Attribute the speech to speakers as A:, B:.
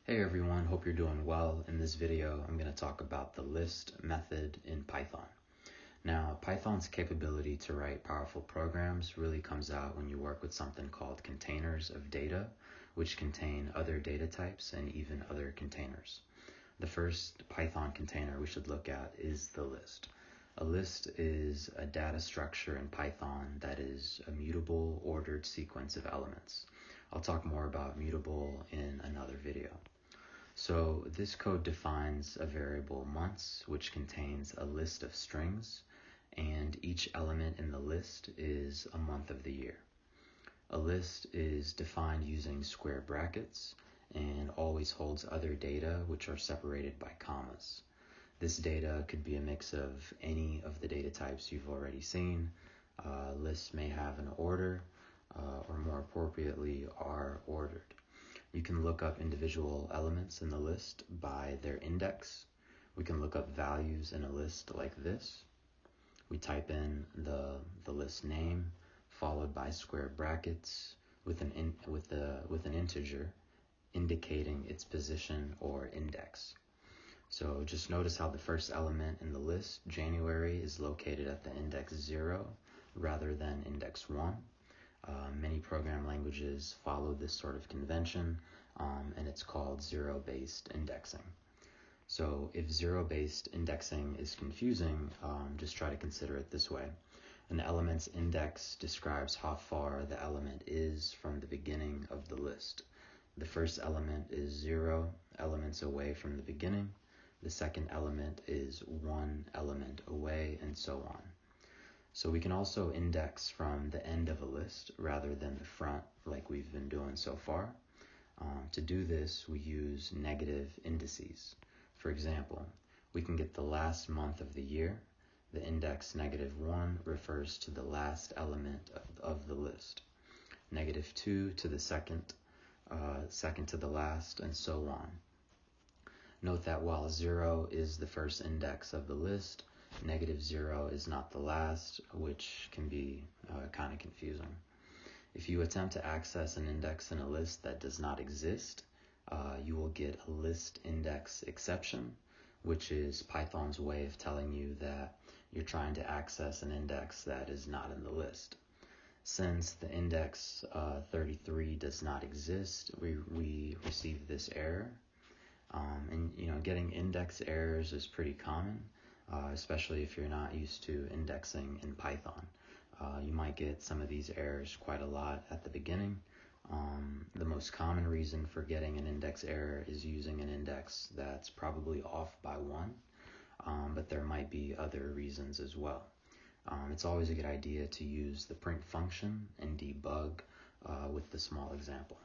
A: Hey everyone, hope you're doing well. In this video, I'm going to talk about the list method in Python. Now, Python's capability to write powerful programs really comes out when you work with something called containers of data, which contain other data types and even other containers. The first Python container we should look at is the list. A list is a data structure in Python that is a mutable, ordered sequence of elements. I'll talk more about mutable in another video. So this code defines a variable months, which contains a list of strings, and each element in the list is a month of the year. A list is defined using square brackets and always holds other data which are separated by commas. This data could be a mix of any of the data types you've already seen. Lists may have an order, or more appropriately, are ordered. You can look up individual elements in the list by their index. We can look up values in a list like this. We type in the list name followed by square brackets with an integer indicating its position or index. So just notice how the first element in the list, January, is located at the index 0 rather than index 1. Many program languages follow this sort of convention, and it's called zero-based indexing. So if zero-based indexing is confusing, just try to consider it this way. An element's index describes how far the element is from the beginning of the list. The first element is 0 elements away from the beginning. The second element is 1 element away, and so on. So we can also index from the end of a list rather than the front like we've been doing so far. To do this, we use negative indices. For example, we can get the last month of the year. The index -1 refers to the last element of the list. -2 to the second to the last, and so on. Note that while 0 is the first index of the list, -0 is not the last, which can be kind of confusing. If you attempt to access an index in a list that does not exist, you will get a list index exception, which is Python's way of telling you that you're trying to access an index that is not in the list. Since the index 33 does not exist, we receive this error. And getting index errors is pretty common, especially if you're not used to indexing in Python. You might get some of these errors quite a lot at the beginning. The most common reason for getting an index error is using an index that's probably off by 1, but there might be other reasons as well. It's always a good idea to use the print function and debug with the small example.